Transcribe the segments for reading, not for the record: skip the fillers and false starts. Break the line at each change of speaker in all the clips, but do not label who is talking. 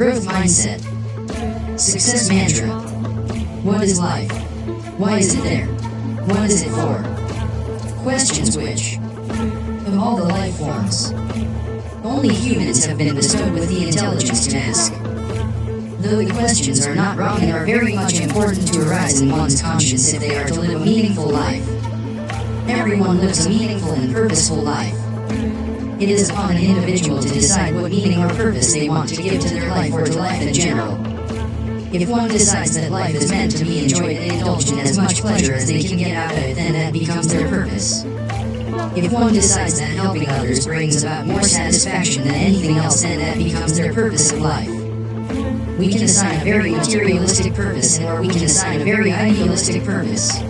Growth mindset. Success mantra. What is life? Why is it there? What is it for? Questions which, of all the life forms, only humans have been bestowed with the intelligence to ask. Though the questions are not wrong and are very much important to arise in one's conscience if they are to live a meaningful life. Everyone lives a meaningful and purposeful life. It is upon an individual to decide what meaning or purpose they want to give to their life or to life in general. If one decides that life is meant to be enjoyed and indulged in as much pleasure as they can get out of it, then that becomes their purpose. If one decides that helping others brings about more satisfaction than anything else, then that becomes their purpose of life. We can assign a very materialistic purpose, or we can assign a very idealistic purpose.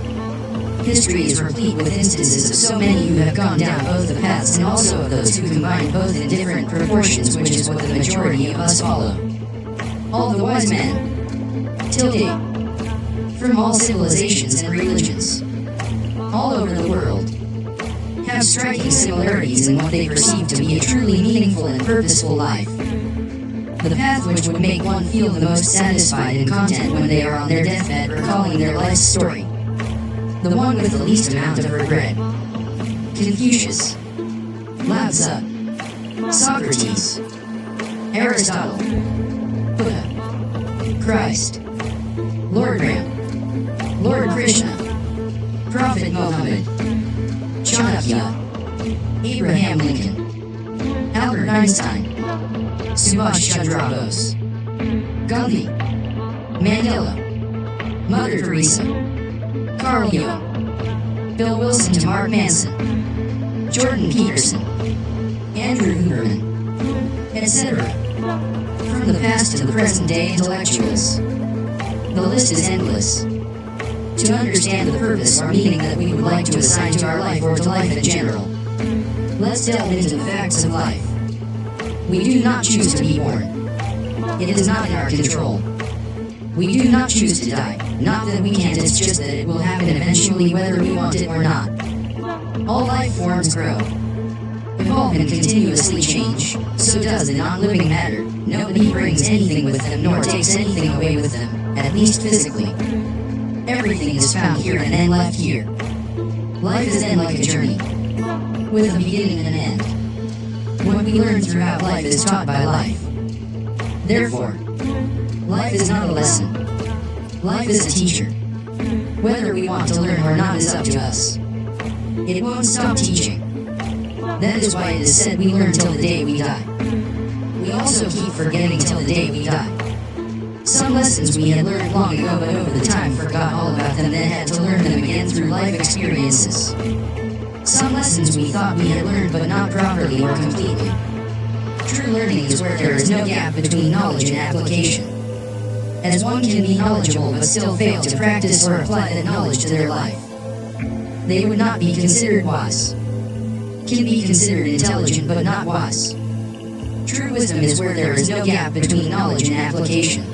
History is replete with instances of so many who have gone down both the paths and also of those who combine both in different proportions, which is what the majority of us follow. All the wise men, till date, from all civilizations and religions, all over the world, have striking similarities in what they perceive to be a truly meaningful and purposeful life. The path which would make one feel the most satisfied and content when they are on their deathbed recalling their life's story. The one with the least amount of regret. Confucius, Lao Tzu, Socrates, Aristotle, Buddha, Christ, Lord Ram, Lord Krishna, Prophet Muhammad, Chanakya, Abraham Lincoln, Albert Einstein, Subhash Chandra Bose, Gandhi, Mandela, Mother Teresa, Carl Jung, Bill Wilson to Mark Manson, Jordan Peterson, Andrew Huberman, etc. From the past to the present day intellectuals. The list is endless. To understand the purpose or meaning that we would like to assign to our life or to life in general, let's delve into the facts of life. We do not choose to be born. It is not in our control. We do not choose to die. Not that we can't, it's just that it will happen eventually whether we want it or not. All life forms grow, evolve and continuously change. So does the non-living matter. Nobody brings anything with them nor takes anything away with them, at least physically. Everything is found here and then left here. Life is then like a journey, with a beginning and an end. What we learn throughout life is taught by life. Therefore, life is not a lesson. Life is a teacher. Whether we want to learn or not is up to us. It won't stop teaching. That is why it is said we learn till the day we die. We also keep forgetting till the day we die. Some lessons we had learned long ago, but over the time forgot all about them, then had to learn them again through life experiences. Some lessons we thought we had learned, but not properly or completely. True learning is where there is no gap between knowledge and application. As one can be knowledgeable but still fail to practice or apply that knowledge to their life, they would not be considered wise. Can be considered intelligent but not wise. True wisdom is where there is no gap between knowledge and application.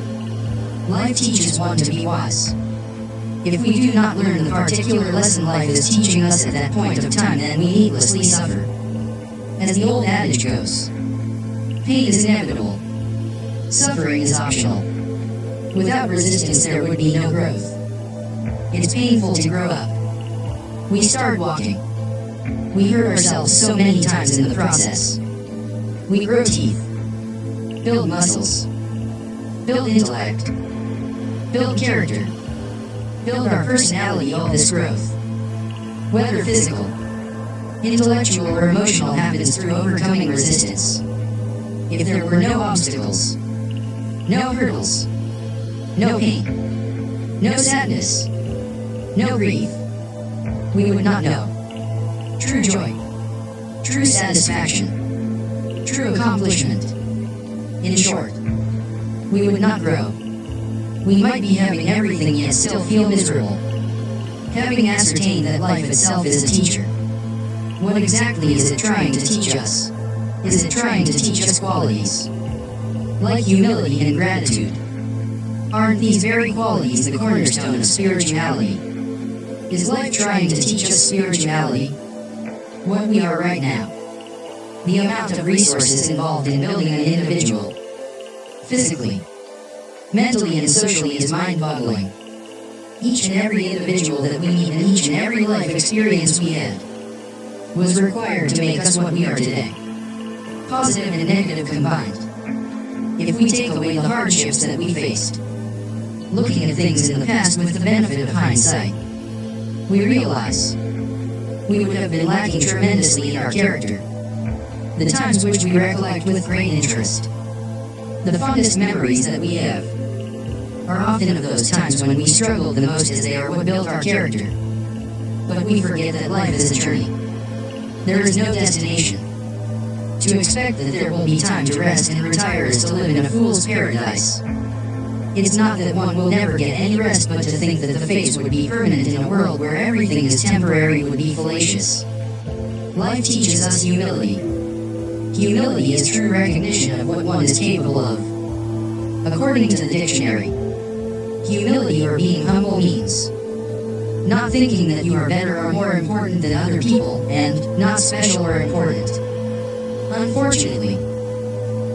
Life teaches one to be wise. If we do not learn the particular lesson life is teaching us at that point of time, then we needlessly suffer. As the old adage goes, pain is inevitable. Suffering is optional. Without resistance there would be no growth. It's painful to grow up. We start walking. We hurt ourselves so many times in the process. We grow teeth, build muscles, build intellect, build character, build our personality. All this growth, whether physical, intellectual or emotional, happens through overcoming resistance. If there were no obstacles, no hurdles, no pain, no sadness, no grief, we would not know true joy, true satisfaction, true accomplishment. In short, we would not grow. We might be having everything yet still feel miserable, having ascertained that life itself is a teacher. What exactly is it trying to teach us? Is it trying to teach us qualities like humility and gratitude? Aren't these very qualities the cornerstone of spirituality? Is life trying to teach us spirituality? What we are right now, the amount of resources involved in building an individual, physically, mentally, and socially is mind-boggling. Each and every individual that we meet and each and every life experience we had was required to make us what we are today. Positive and negative combined. If we take away the hardships that we faced, looking at things in the past with the benefit of hindsight, we realize we would have been lacking tremendously in our character. The times which we recollect with great interest, the fondest memories that we have, are often of those times when we struggled the most, as they are what built our character. But we forget that life is a journey. There is no destination. To expect that there will be time to rest and retire is to live in a fool's paradise. It's not that one will never get any rest, but to think that the phase would be permanent in a world where everything is temporary would be fallacious. Life teaches us humility. Humility is true recognition of what one is capable of. According to the dictionary, humility or being humble means not thinking that you are better or more important than other people, and not special or important. Unfortunately,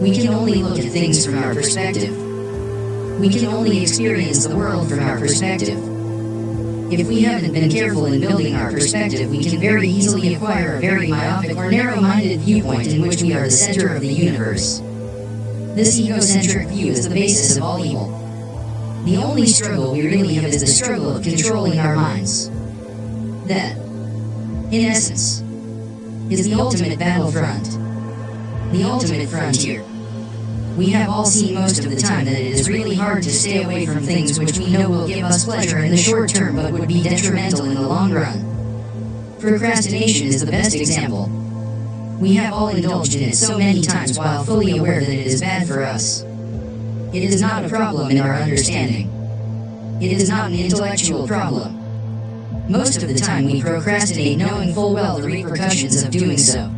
we can only look at things from our perspective. We can only experience the world from our perspective. If we haven't been careful in building our perspective, we can very easily acquire a very myopic or narrow-minded viewpoint in which we are the center of the universe. This egocentric view is the basis of all evil. The only struggle we really have is the struggle of controlling our minds. That, in essence, is the ultimate battlefront. The ultimate frontier. We have all seen most of the time that it is really hard to stay away from things which we know will give us pleasure in the short term but would be detrimental in the long run. Procrastination is the best example. We have all indulged in it so many times while fully aware that it is bad for us. It is not a problem in our understanding. It is not an intellectual problem. Most of the time we procrastinate knowing full well the repercussions of doing so.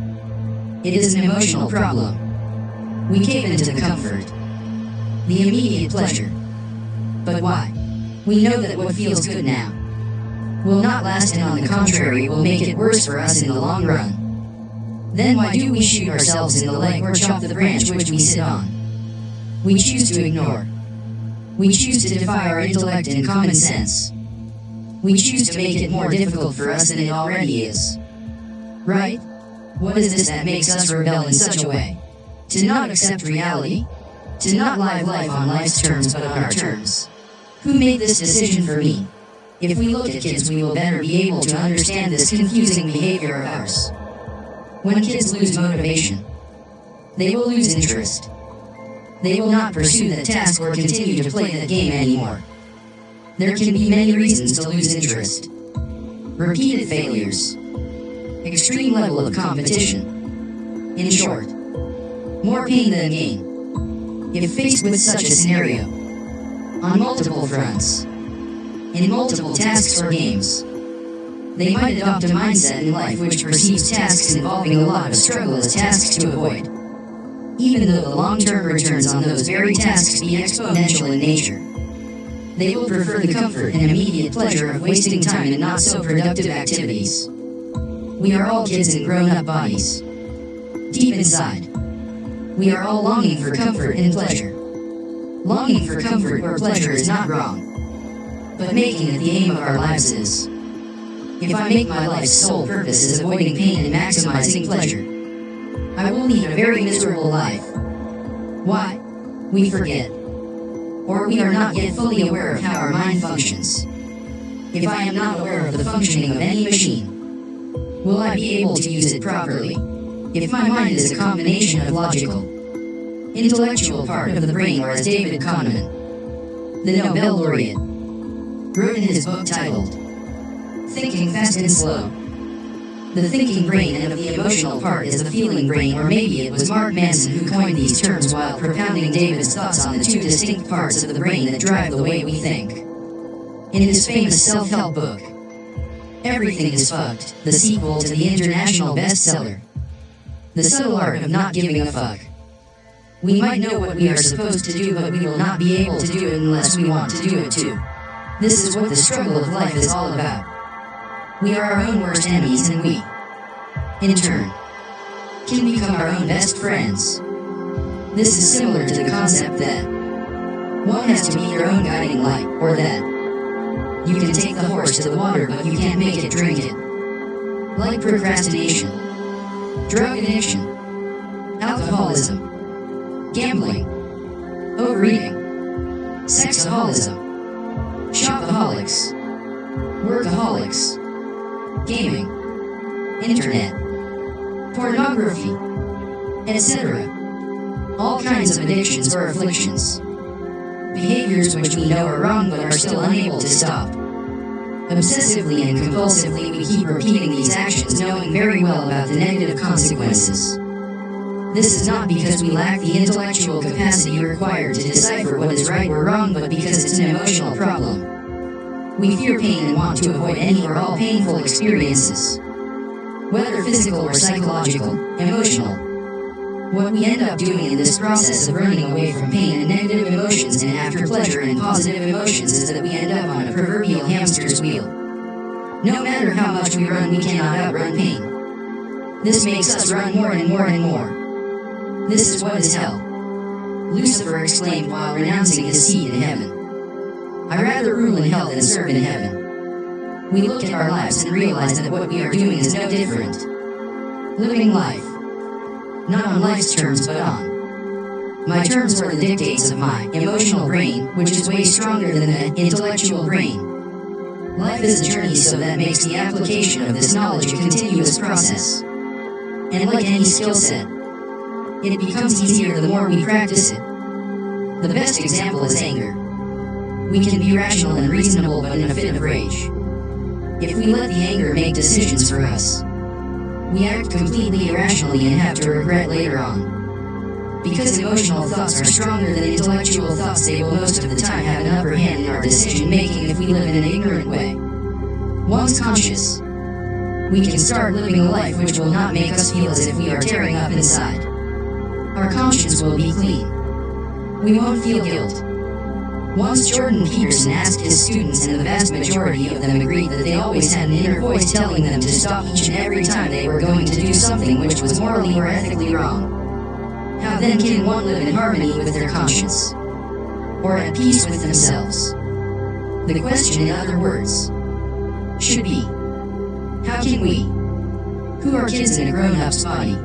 It is an emotional problem. We cave into the comfort, the immediate pleasure. But why? We know that what feels good now will not last, and on the contrary will make it worse for us in the long run. Then why do we shoot ourselves in the leg or chop the branch which we sit on? We choose to ignore. We choose to defy our intellect and common sense. We choose to make it more difficult for us than it already is. Right? What is this that makes us rebel in such a way? To not accept reality, to not live life on life's terms but on our terms. Who made this decision for me? If we look at kids, we will better be able to understand this confusing behavior of ours. When kids lose motivation, they will lose interest. They will not pursue that task or continue to play that game anymore. There can be many reasons to lose interest. Repeated failures, extreme level of competition. In short, more pain than gain. If faced with such a scenario, on multiple fronts, in multiple tasks or games, they might adopt a mindset in life which perceives tasks involving a lot of struggle as tasks to avoid, even though the long-term returns on those very tasks be exponential in nature. They will prefer the comfort and immediate pleasure of wasting time in not-so-productive activities. We are all kids in grown-up bodies. Deep inside, we are all longing for comfort and pleasure. Longing for comfort or pleasure is not wrong, but making it the aim of our lives is. If I make my life's sole purpose is avoiding pain and maximizing pleasure, I will lead a very miserable life. Why? We forget, or we are not yet fully aware of how our mind functions. If I am not aware of the functioning of any machine, will I be able to use it properly? If my mind is a combination of logical, intellectual part of the brain, or as David Kahneman, the Nobel laureate, wrote in his book titled Thinking Fast and Slow, the thinking brain, and of the emotional part is the feeling brain, or maybe it was Mark Manson who coined these terms while propounding David's thoughts on the two distinct parts of the brain that drive the way we think. In his famous self-help book, Everything is Fucked, the sequel to the international bestseller, The Subtle Art of Not Giving a Fuck. We might know what we are supposed to do, but we will not be able to do it unless we want to do it too. This is what the struggle of life is all about. We are our own worst enemies, and we, in turn, can become our own best friends. This is similar to the concept that one has to be their own guiding light, or that you can take the horse to the water but you can't make it drink it. Like procrastination, drug addiction, alcoholism, gambling, overeating, sexaholism, shopaholics, workaholics, gaming, internet, pornography, etc. All kinds of addictions or afflictions. Behaviors which we know are wrong but are still unable to stop. Obsessively and compulsively we keep repeating these actions knowing very well about the negative consequences. This is not because we lack the intellectual capacity required to decipher what is right or wrong, but because it's an emotional problem. We fear pain and want to avoid any or all painful experiences. Whether physical or psychological, emotional. What we end up doing in this process of running away from pain and negative emotions and after pleasure and positive emotions is that we end up on a proverbial hamster's wheel. No matter how much we run, we cannot outrun pain. This makes us run more and more and more. This is what is hell. Lucifer exclaimed while renouncing his seat in heaven. I rather rule in hell than serve in heaven. We look at our lives and realize that what we are doing is no different. Living life. Not on life's terms but on my terms or the dictates of my emotional brain, which is way stronger than the intellectual brain. Life is a journey, so that makes the application of this knowledge a continuous process. And like any skill set, it becomes easier the more we practice it. The best example is anger. We can be rational and reasonable but in a fit of rage. If we let the anger make decisions for us, we act completely irrationally and have to regret later on. Because emotional thoughts are stronger than intellectual thoughts, they will most of the time have an upper hand in our decision making if we live in an ignorant way. Once conscious, we can start living a life which will not make us feel as if we are tearing up inside. Our conscience will be clean. We won't feel guilt. Once Jordan Peterson asked his students, and the vast majority of them agreed that they always had an inner voice telling them to stop each and every time they were going to do something which was morally or ethically wrong. How then can one live in harmony with their conscience? Or at peace with themselves? The question, in other words, should be, how can we, who are kids in a grown-up's body,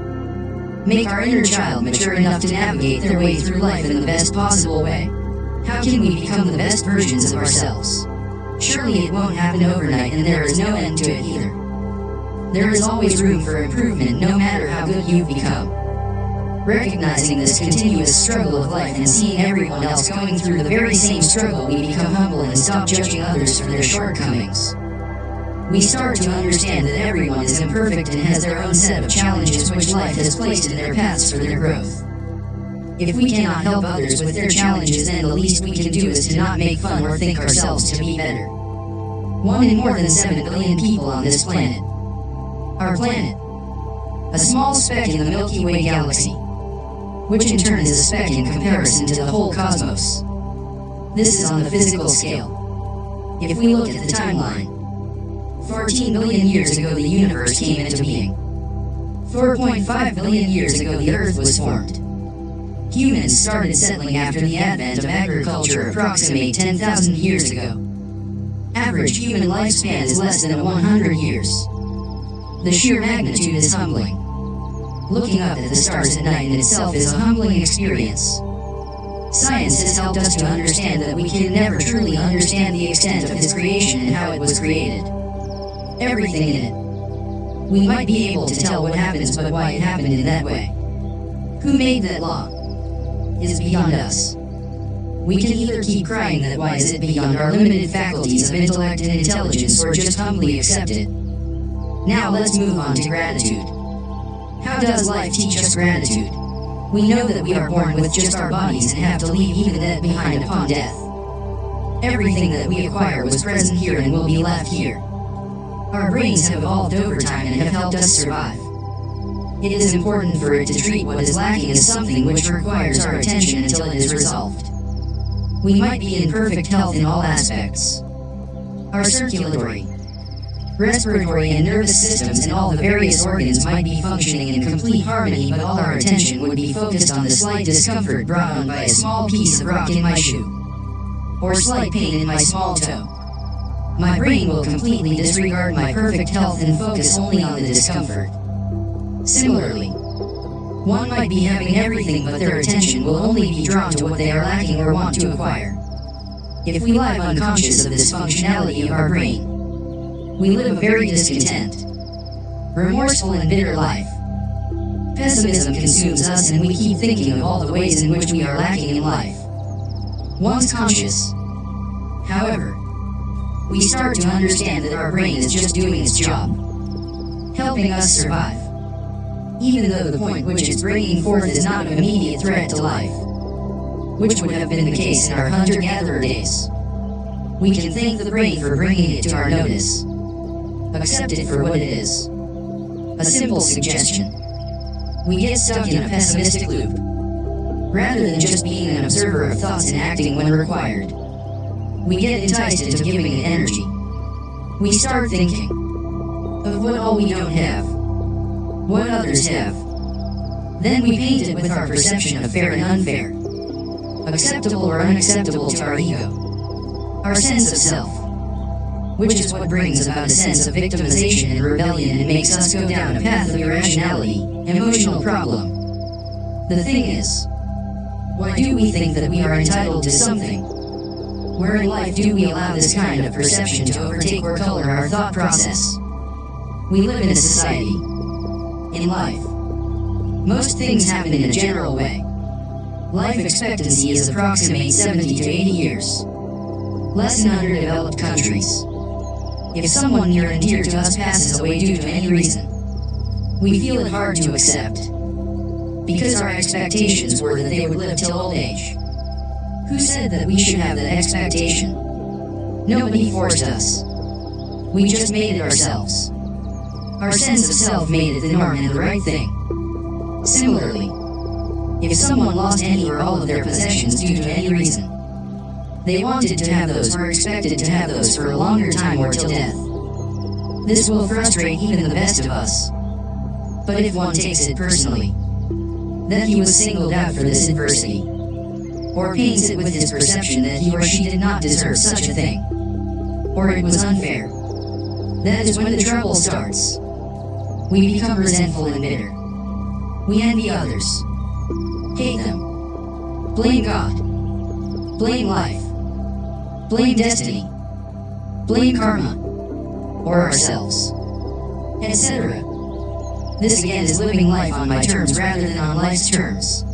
make our inner child mature enough to navigate their way through life in the best possible way? How can we become the best versions of ourselves? Surely it won't happen overnight, and there is no end to it either. There is always room for improvement no matter how good you've become. Recognizing this continuous struggle of life and seeing everyone else going through the very same struggle, we become humble and stop judging others for their shortcomings. We start to understand that everyone is imperfect and has their own set of challenges which life has placed in their paths for their growth. If we cannot help others with their challenges, then the least we can do is to not make fun or think ourselves to be better. 1 in more than 7 billion people on this planet. Our planet, a small speck in the Milky Way galaxy, which in turn is a speck in comparison to the whole cosmos. This is on the physical scale. If we look at the timeline, 14 billion years ago the universe came into being. 4.5 billion years ago the Earth was formed. Humans started settling after the advent of agriculture approximately 10,000 years ago. Average human lifespan is less than 100 years. The sheer magnitude is humbling. Looking up at the stars at night in itself is a humbling experience. Science has helped us to understand that we can never truly understand the extent of His creation and how it was created. Everything in it. We might be able to tell what happens, but why it happened in that way, who made that law, is beyond us. We can either keep crying that why is it beyond our limited faculties of intellect and intelligence, or just humbly accept it. Now let's move on to gratitude. How does life teach us gratitude? We know that we are born with just our bodies and have to leave even that behind upon death. Everything that we acquire was present here and will be left here. Our brains have evolved over time and have helped us survive. It is important for it to treat what is lacking as something which requires our attention until it is resolved. We might be in perfect health in all aspects. Our circulatory, respiratory and nervous systems and all the various organs might be functioning in complete harmony, but all our attention would be focused on the slight discomfort brought on by a small piece of rock in my shoe, or slight pain in my small toe. My brain will completely disregard my perfect health and focus only on the discomfort. Similarly, one might be having everything, but their attention will only be drawn to what they are lacking or want to acquire. If we live unconscious of this functionality of our brain, we live a very discontent, remorseful and bitter life. Pessimism consumes us and we keep thinking of all the ways in which we are lacking in life. Once conscious, however, we start to understand that our brain is just doing its job, helping us survive, even though the point which it's bringing forth is not of immediate threat to life, which would have been the case in our hunter-gatherer days. We can thank the brain for bringing it to our notice. Accept it for what it is. A simple suggestion. We get stuck in a pessimistic loop, rather than just being an observer of thoughts and acting when required. We get enticed into giving it energy. We start thinking of what all we don't have, what others have. Then we paint it with our perception of fair and unfair, acceptable or unacceptable to our ego, our sense of self, which is what brings about a sense of victimization and rebellion and makes us go down a path of irrationality, emotional problem. The thing is, why do we think that we are entitled to something? Where in life do we allow this kind of perception to overtake or color our thought process? We live in a society. In life, most things happen in a general way. Life expectancy is approximately 70 to 80 years. Less in underdeveloped countries. If someone near and dear to us passes away due to any reason, we feel it hard to accept, because our expectations were that they would live till old age. Who said that we should have that expectation? Nobody forced us. We just made it ourselves. Our sense of self made it the norm and the right thing. Similarly, if someone lost any or all of their possessions due to any reason, they wanted to have those or expected to have those for a longer time or till death. This will frustrate even the best of us. But if one takes it personally, that he was singled out for this adversity, or paints it with his perception that he or she did not deserve such a thing, or it was unfair, that is when the trouble starts. We become resentful and bitter. We envy others, hate them, blame God, blame life, blame destiny, blame karma, or ourselves, etc. This again is living life on my terms rather than on life's terms.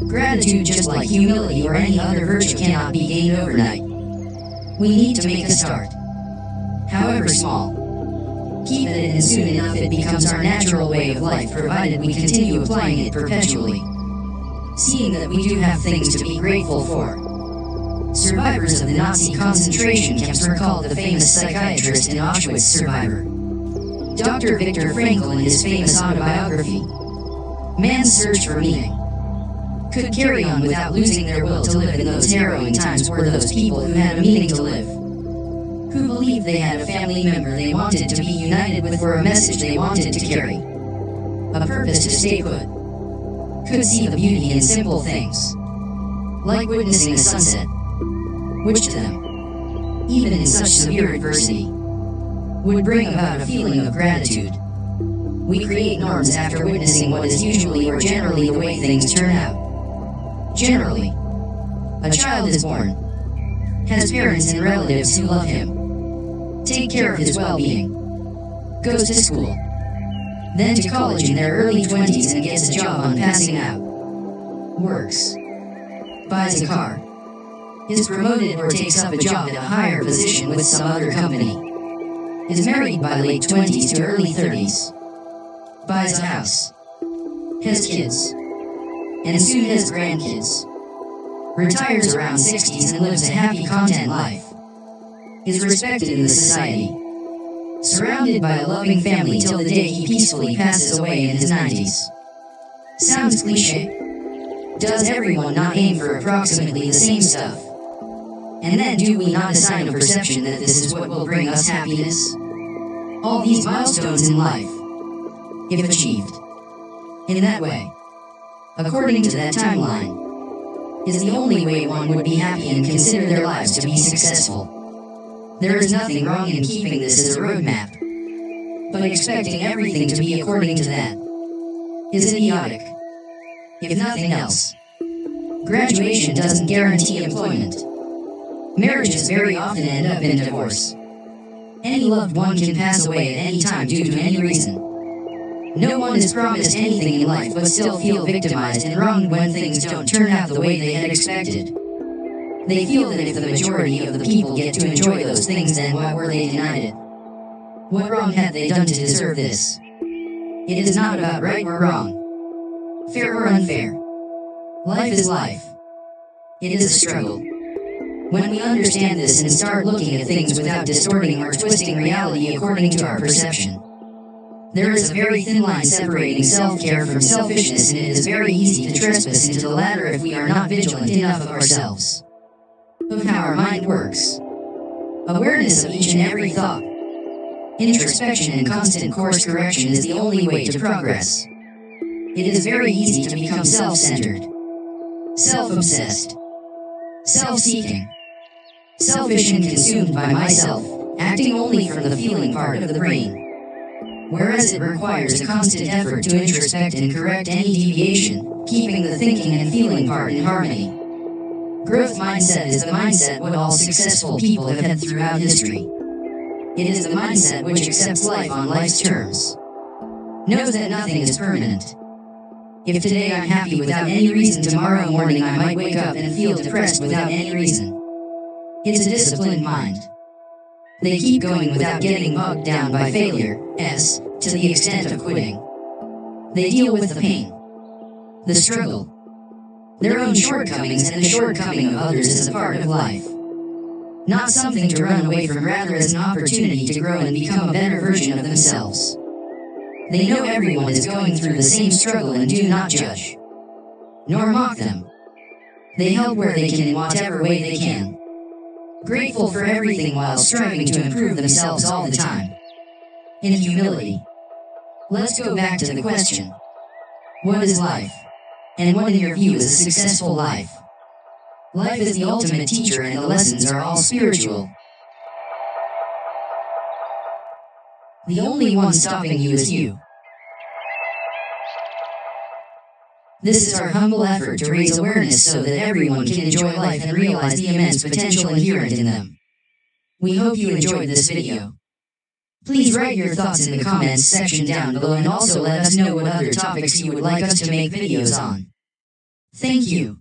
Gratitude, just like humility or any other virtue, cannot be gained overnight. We need to make a start, however small. Keep at it and soon enough it becomes our natural way of life, provided we continue applying it perpetually. Seeing that we do have things to be grateful for. Survivors of the Nazi concentration camps recalled the famous psychiatrist and Auschwitz survivor, Dr. Viktor Frankl, in his famous autobiography, Man's Search for Meaning, could carry on without losing their will to live in those harrowing times were those people who had a meaning to live, who believed they had a family member they wanted to be united with or a message they wanted to carry, a purpose to stay put, could see the beauty in simple things, like witnessing a sunset, which to them, even in such severe adversity, would bring about a feeling of gratitude. We create norms after witnessing what is usually or generally the way things turn out. Generally, a child is born, has parents and relatives who love him, take care of his well-being, goes to school, then to college in their early 20s and gets a job on passing out, works, buys a car, is promoted or takes up a job at a higher position with some other company, is married by late 20s to early 30s, buys a house, has kids, and soon has grandkids, retires around 60s and lives a happy, content life, is respected in the society, surrounded by a loving family till the day he peacefully passes away in his 90s. Sounds cliche. Does everyone not aim for approximately the same stuff? And then do we not assign a perception that this is what will bring us happiness? all these milestones in life, if achieved in that way, according to that timeline, is the only way one would be happy and consider their lives to be successful. There is nothing wrong in keeping this as a roadmap, but expecting everything to be according to that is idiotic. If nothing else, graduation doesn't guarantee employment. Marriages very often end up in divorce. Any loved one can pass away at any time due to any reason. No one is promised anything in life but still feel victimized and wronged when things don't turn out the way they had expected. They feel that if the majority of the people get to enjoy those things, then why were they denied it? What wrong had they done to deserve this? It is not about right or wrong, fair or unfair. Life is life. It is a struggle. When we understand this and start looking at things without distorting or twisting reality according to our perception, there is a very thin line separating self-care from selfishness, and it is very easy to trespass into the latter if we are not vigilant enough of ourselves, of how our mind works. Awareness of each and every thought, introspection and constant course correction is the only way to progress. It is very easy to become self-centered, self-obsessed, self-seeking, selfish and consumed by myself, acting only from the feeling part of the brain, whereas it requires a constant effort to introspect and correct any deviation, keeping the thinking and feeling part in harmony. Growth mindset is the mindset what all successful people have had throughout history. It is the mindset which accepts life on life's terms, knows that nothing is permanent. If today I'm happy without any reason, tomorrow morning I might wake up and feel depressed without any reason. It's a disciplined mind. They keep going without getting bogged down by failure, to the extent of quitting. They deal with the pain, the struggle, their own shortcomings, and the shortcoming of others as a part of life. Not something to run away from, rather as an opportunity to grow and become a better version of themselves. They know everyone is going through the same struggle and do not judge, nor mock them. They help where they can in whatever way they can. Grateful for everything while striving to improve themselves all the time. In humility. Let's go back to the question. What is life? And what in your view is a successful life? Life is the ultimate teacher and the lessons are all spiritual. The only one stopping you is you. This is our humble effort to raise awareness so that everyone can enjoy life and realize the immense potential inherent in them. We hope you enjoyed this video. Please write your thoughts in the comments section down below and also let us know what other topics you would like us to make videos on. Thank you.